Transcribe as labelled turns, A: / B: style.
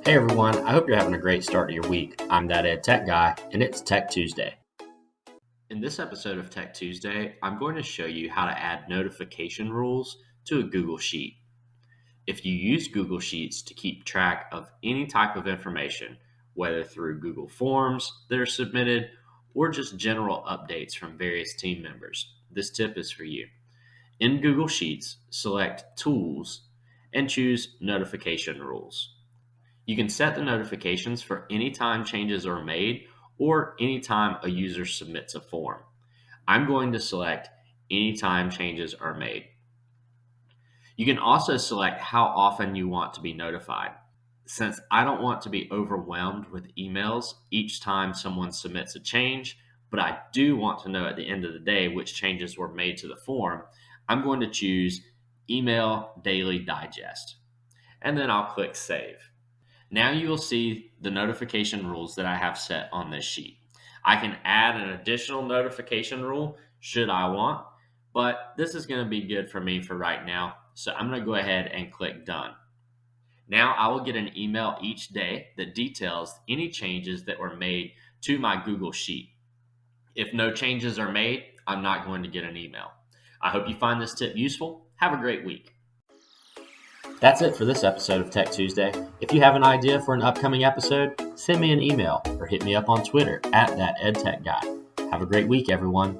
A: Hey everyone, I hope you're having a great start to your week. I'm that Ed Tech guy, and it's Tech Tuesday. In this episode of Tech Tuesday, I'm going to show you how to add notification rules to a Google Sheet. If you use Google Sheets to keep track of any type of information, whether through Google Forms that are submitted or just general updates from various team members, this tip is for you. In Google Sheets, select Tools and choose Notification Rules. You can set the notifications for any time changes are made or anytime a user submits a form. I'm going to select anytime changes are made. You can also select how often you want to be notified. Since I don't want to be overwhelmed with emails each time someone submits a change, but I do want to know at the end of the day which changes were made to the form, I'm going to choose Email Daily Digest. And then I'll click Save. Now you will see the notification rules that I have set on this sheet. I can add an additional notification rule should I want, but this is going to be good for me for right now. So I'm going to go ahead and click Done. Now I will get an email each day that details any changes that were made to my Google Sheet. If no changes are made, I'm not going to get an email. I hope you find this tip useful. Have a great week. That's it for this episode of Tech Tuesday. If you have an idea for an upcoming episode, send me an email or hit me up on Twitter @thatedtechguy. Have a great week, everyone.